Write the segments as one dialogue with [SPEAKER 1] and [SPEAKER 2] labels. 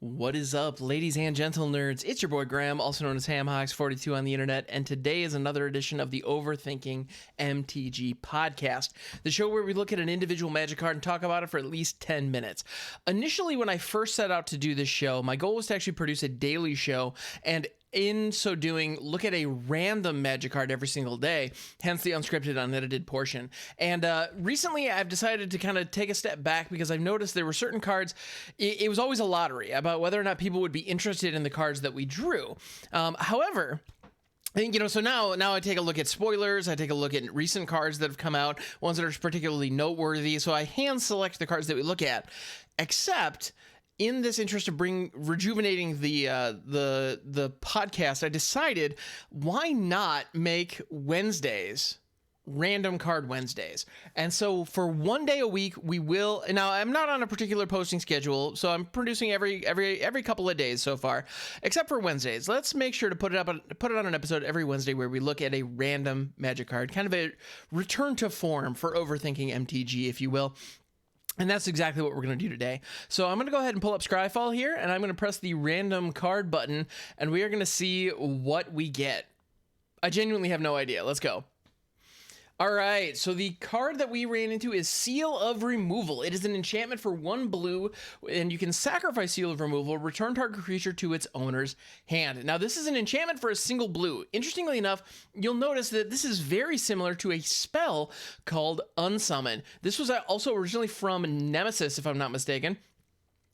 [SPEAKER 1] What is up, ladies and gentle nerds? It's your boy Graham, also known as HamHawks42 on the internet, and today is another edition of the Overthinking MTG podcast, the show where we look at an individual Magic card and talk about it for at least 10 minutes. Initially, when I first set out to do this show, my goal was to actually produce a daily show, and in so doing, look at a random Magic card every single day, hence the unscripted, unedited portion. And recently, I've decided to kind of take a step back because I've noticed there were certain cards, it was always a lottery about whether or not people would be interested in the cards that we drew. However, I think, so now I take a look at spoilers, I take a look at recent cards that have come out, ones that are particularly noteworthy, so I hand select the cards that we look at, except in this interest of rejuvenating the podcast, I decided, why not make Wednesdays random card Wednesdays? And so for one day a week, we will. Now, I'm not on a particular posting schedule, so I'm producing every couple of days so far, except for Wednesdays. Let's make sure to put it on an episode every Wednesday where we look at a random Magic card, kind of a return to form for Overthinking MTG, if you will. And that's exactly what we're going to do today. So I'm going to go ahead and pull up Scryfall here, and I'm going to press the random card button, and we are going to see what we get. I genuinely have no idea. Let's go. All right, so the card that we ran into is Seal of Removal. It is an enchantment for 1 blue, and you can sacrifice Seal of Removal, return target creature to its owner's hand. Now, this is an enchantment for a single blue. Interestingly enough, you'll notice that this is very similar to a spell called Unsummon. This was also originally from Nemesis, if I'm not mistaken.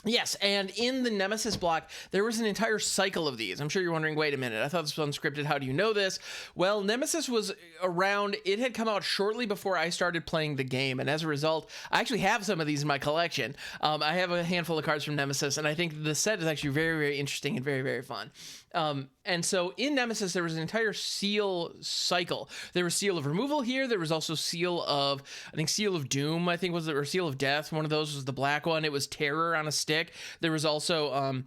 [SPEAKER 1] Yes, and in the Nemesis block, there was an entire cycle of these. I'm sure you're wondering, wait a minute, I thought this was unscripted. How do you know this? Well, Nemesis was around, it had come out shortly before I started playing the game, and as a result, I actually have some of these in my collection. I have a handful of cards from Nemesis, and I think the set is actually very, very interesting and very, very fun. And so in Nemesis, there was an entire seal cycle. There was Seal of Removal here. There was also Seal of Doom, I think was it, or Seal of Death. One of those was the black one. It was Terror on a stick. There was also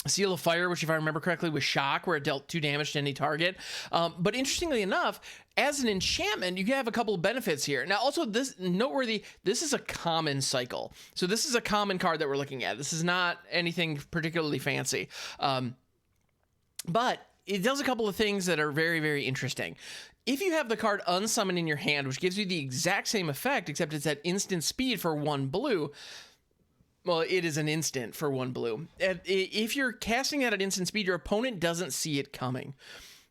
[SPEAKER 1] Seal of Fire, which if I remember correctly was Shock, where it dealt 2 damage to any target. But interestingly enough, as an enchantment, you can have a couple of benefits here. Now, also this is a common cycle. So this is a common card that we're looking at. This is not anything particularly fancy. But it does a couple of things that are very, very interesting. If you have the card Unsummon in your hand, which gives you the exact same effect, except it's at instant speed for 1 blue, well, it is an instant for 1 blue. If you're casting that at instant speed, your opponent doesn't see it coming.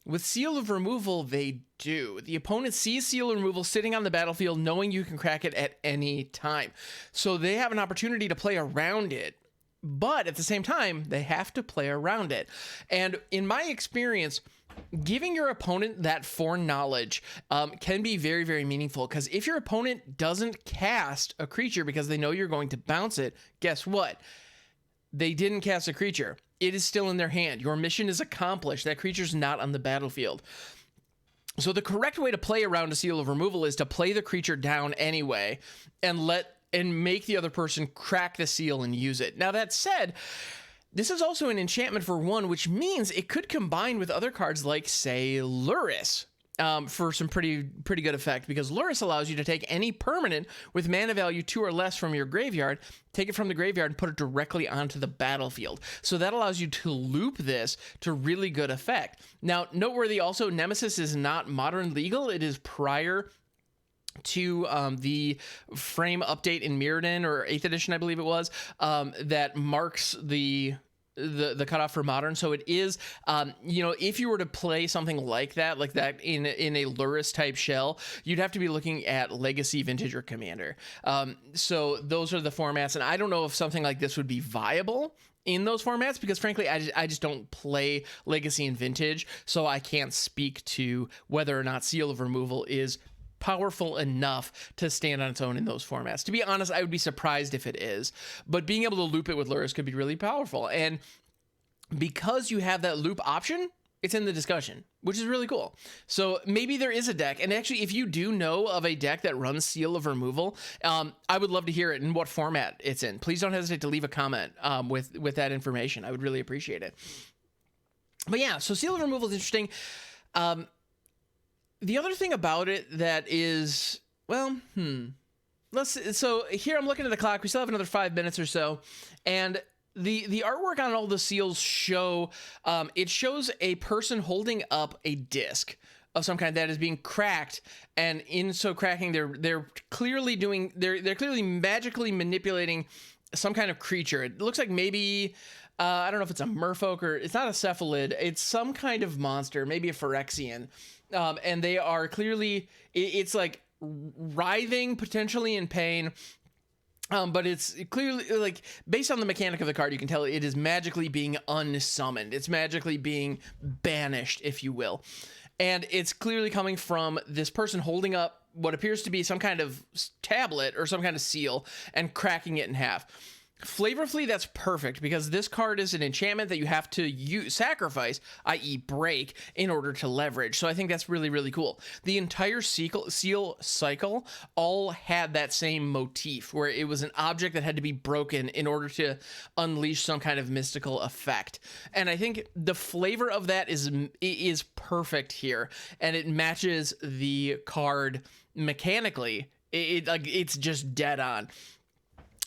[SPEAKER 1] With Seal of Removal, they do. The opponent sees Seal of Removal sitting on the battlefield, knowing you can crack it at any time. So they have an opportunity to play around it. But at the same time, they have to play around it. And in my experience, giving your opponent that foreknowledge can be very, very meaningful. Because if your opponent doesn't cast a creature because they know you're going to bounce it, guess what? They didn't cast a creature. It is still in their hand. Your mission is accomplished. That creature's not on the battlefield. So the correct way to play around a Seal of Removal is to play the creature down anyway and make the other person crack the seal and use it. Now, that said, this is also an enchantment for 1, which means it could combine with other cards like, say, Luris, for some pretty good effect, because Luris allows you to take any permanent with mana value 2 or less from your graveyard, take it from the graveyard, and put it directly onto the battlefield. So that allows you to loop this to really good effect. Now, noteworthy also, Nemesis is not modern legal. It is prior to the frame update in Mirrodin, or 8th edition, I believe it was, that marks the cutoff for modern. So it is, if you were to play something like that in a Luris type shell, you'd have to be looking at Legacy, Vintage, or Commander. So those are the formats, and I don't know if something like this would be viable in those formats, because frankly, I just don't play Legacy and Vintage, so I can't speak to whether or not Seal of Removal is powerful enough to stand on its own in those formats. To be honest, I would be surprised if it is, but being able to loop it with Luris could be really powerful. And because you have that loop option, it's in the discussion, which is really cool. So maybe there is a deck, and actually, if you do know of a deck that runs Seal of Removal, I would love to hear it and what format it's in. Please don't hesitate to leave a comment with that information. I would really appreciate it. But yeah, so Seal of Removal is interesting. The other thing about it that is, well, so here I'm looking at the clock. We still have another 5 minutes or so, and the artwork on all the seals show it shows a person holding up a disc of some kind that is being cracked, and in so cracking they're clearly magically manipulating some kind of creature. It looks like maybe I don't know if it's a merfolk or it's not a cephalid. It's some kind of monster, maybe a Phyrexian, and they are clearly it's like writhing, potentially in pain. But it's clearly, like, based on the mechanic of the card, you can tell it is magically being unsummoned. It's magically being banished, if you will. And it's clearly coming from this person holding up what appears to be some kind of tablet or some kind of seal and cracking it in half. Flavorfully, that's perfect because this card is an enchantment that you have to sacrifice, i.e. break, in order to leverage. So I think that's really, really cool. The entire seal cycle all had that same motif where it was an object that had to be broken in order to unleash some kind of mystical effect. And I think the flavor of that is perfect here, and it matches the card mechanically. It's just dead on.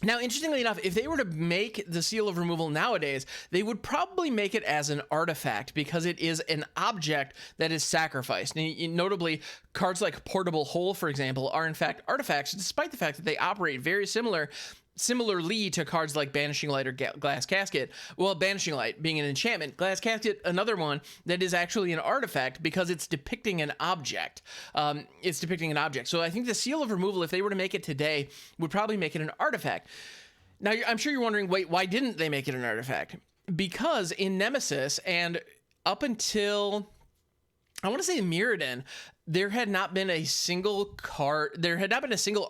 [SPEAKER 1] Now, interestingly enough, if they were to make the Seal of Removal nowadays, they would probably make it as an artifact because it is an object that is sacrificed. And notably, cards like Portable Hole, for example, are in fact artifacts, despite the fact that they operate very similarly to cards like Banishing Light or Glass Casket. Well, Banishing Light being an enchantment, Glass Casket, another one that is actually an artifact because it's depicting an object. So I think the Seal of Removal, if they were to make it today, would probably make it an artifact. Now, I'm sure you're wondering, wait, why didn't they make it an artifact? Because in Nemesis and up until, I want to say, Mirrodin, there had not been a single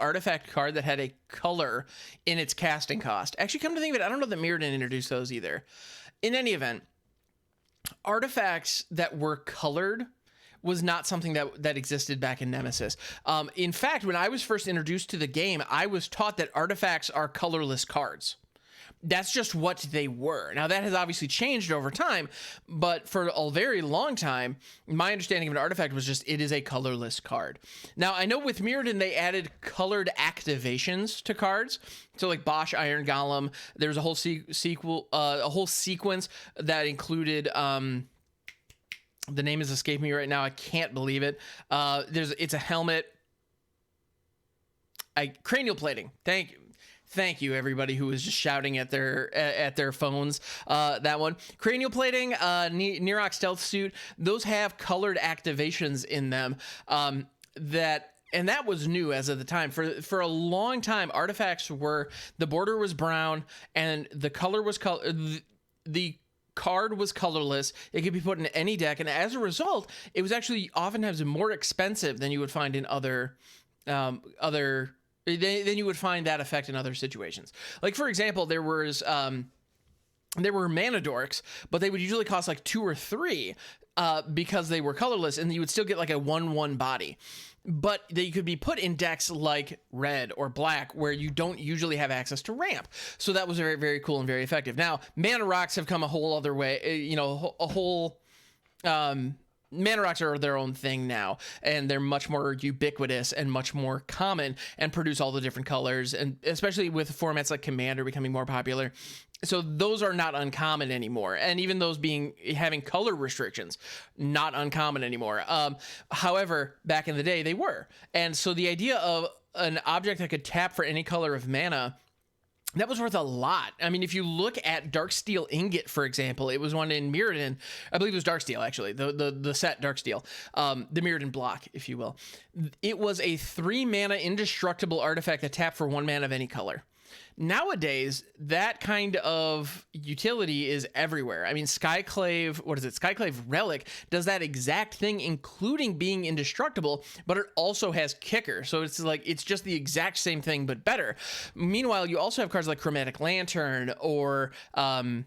[SPEAKER 1] artifact card that had a color in its casting cost. Actually, come to think of it, I don't know that Mirrodin introduced those either. In any event, artifacts that were colored was not something that existed back in Nemesis. In fact, when I was first introduced to the game, I was taught that artifacts are colorless cards. That's just what they were. Now, that has obviously changed over time, but for a very long time, my understanding of an artifact was just it is a colorless card. Now, I know with Mirrodin, they added colored activations to cards. So like Bosch Iron Golem, there's a whole sequence that included the name is escaping me right now. I can't believe it. It's a helmet. Cranial plating. Thank you, everybody who was just shouting at their phones. That one. Cranial plating, Nerox stealth suit, those have colored activations in them. And that was new as of the time. For a long time, artifacts were, the border was brown and the color was the card was colorless. It could be put in any deck, and as a result, it was actually oftentimes more expensive than you would find in other then you would find that effect in other situations. Like, for example, there were mana dorks, but they would usually cost like 2 or 3 because they were colorless, and you would still get like a 1/1 body. But they could be put in decks like red or black where you don't usually have access to ramp. So that was very, very cool and very effective. Now, mana rocks have come a whole other way, Mana rocks are their own thing now, and they're much more ubiquitous and much more common and produce all the different colors, and especially with formats like Commander becoming more popular. So those are not uncommon anymore, and even those having color restrictions, not uncommon anymore. However, back in the day, they were. And so the idea of an object that could tap for any color of mana, that was worth a lot. I mean, if you look at Darksteel Ingot, for example, it was one in Mirrodin. I believe it was Darksteel, actually, the set Darksteel, the Mirrodin block, if you will. It was a 3-mana indestructible artifact that tapped for 1 mana of any color. Nowadays, that kind of utility is everywhere. I mean, Skyclave Relic does that exact thing, including being indestructible, but it also has kicker. So it's just the exact same thing, but better. Meanwhile, you also have cards like Chromatic Lantern or, there are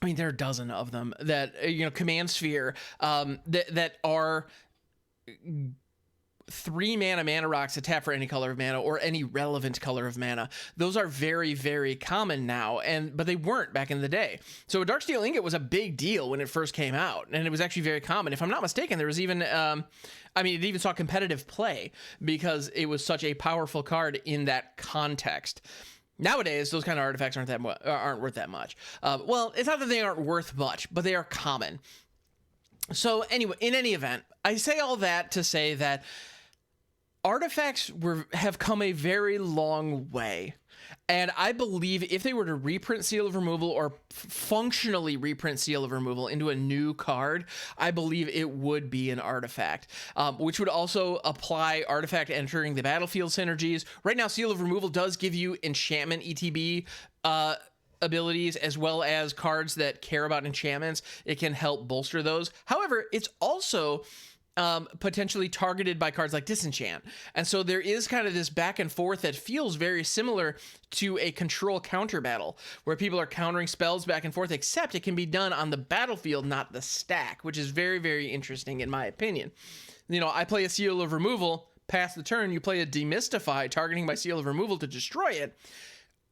[SPEAKER 1] a dozen of them that, Command Sphere, that are 3-mana rocks that tap for any color of mana or any relevant color of mana. Those are very, very common now, but they weren't back in the day. So a Darksteel Ingot was a big deal when it first came out, and it was actually very common. If I'm not mistaken, there was even, it even saw competitive play because it was such a powerful card in that context. Nowadays, those kind of artifacts aren't worth that much. Well, it's not that they aren't worth much, but they are common. So anyway, in any event, I say all that to say that artifacts have come a very long way. And I believe if they were to reprint Seal of Removal or functionally reprint Seal of Removal into a new card, I believe it would be an artifact, which would also apply artifact entering the battlefield synergies. Right now, Seal of Removal does give you enchantment ETB abilities, as well as cards that care about enchantments. It can help bolster those. However, it's also potentially targeted by cards like Disenchant. And so there is kind of this back and forth that feels very similar to a control counter battle, where people are countering spells back and forth, except it can be done on the battlefield, not the stack, which is very, very interesting in my opinion. You know, I play a Seal of Removal, pass the turn, you play a Demystify, targeting my Seal of Removal to destroy it.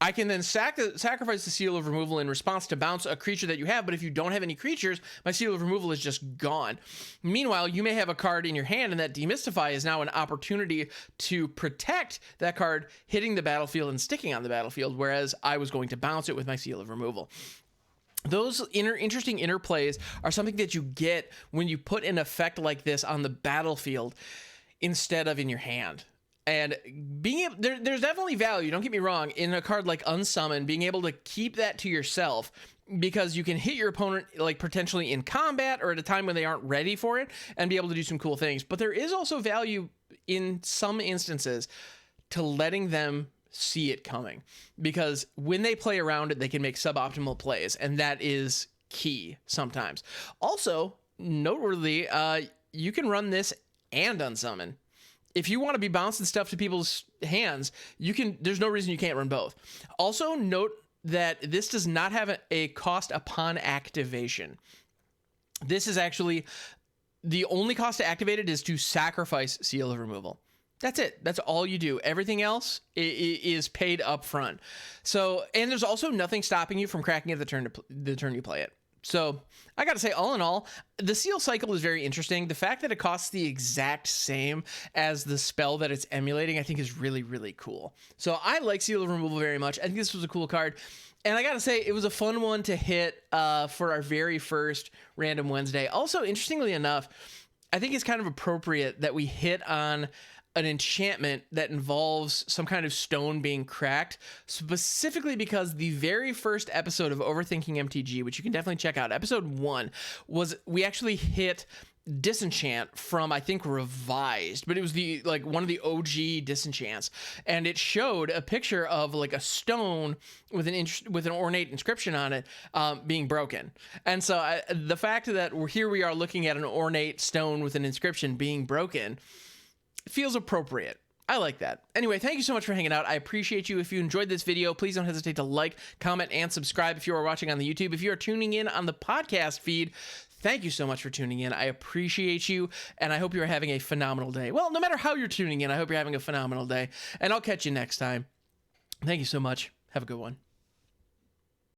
[SPEAKER 1] I can then sacrifice the Seal of Removal in response to bounce a creature that you have, but if you don't have any creatures, my Seal of Removal is just gone. Meanwhile, you may have a card in your hand, and that Demystify is now an opportunity to protect that card hitting the battlefield and sticking on the battlefield, whereas I was going to bounce it with my Seal of Removal. Those interesting interplays are something that you get when you put an effect like this on the battlefield instead of in your hand. And there's definitely value, don't get me wrong, in a card like Unsummon, being able to keep that to yourself, because you can hit your opponent like potentially in combat or at a time when they aren't ready for it and be able to do some cool things. But there is also value in some instances to letting them see it coming, because when they play around it, they can make suboptimal plays, and that is key sometimes. Also, noteworthy, you can run this and Unsummon. If you want to be bouncing stuff to people's hands, you can. There's no reason you can't run both. Also, note that this does not have a cost upon activation. This is actually the only cost to activate it is to sacrifice Seal of Removal. That's it. That's all you do. Everything else is paid up front. So, and there's also nothing stopping you from cracking it the turn you play it. So I got to say, all in all, the seal cycle is very interesting. The fact that it costs the exact same as the spell that it's emulating, I think is really, really cool. So I like Seal of Removal very much. I think this was a cool card. And I got to say, it was a fun one to hit for our very first Random Wednesday. Also, interestingly enough, I think it's kind of appropriate that we hit on an enchantment that involves some kind of stone being cracked, specifically because the very first episode of Overthinking MTG, which you can definitely check out, episode 1, was we actually hit Disenchant from, I think, Revised, but it was the one of the OG Disenchants, and it showed a picture of like a stone with an ornate inscription on it being broken. And so the fact that we are looking at an ornate stone with an inscription being broken feels appropriate. I like that. Anyway, thank you so much for hanging out. I appreciate you. If you enjoyed this video, please don't hesitate to like, comment, and subscribe if you are watching on the YouTube. If you are tuning in on the podcast feed, thank you so much for tuning in. I appreciate you, and I hope you're having a phenomenal day. Well, no matter how you're tuning in, I hope you're having a phenomenal day, and I'll catch you next time. Thank you so much. Have a good one.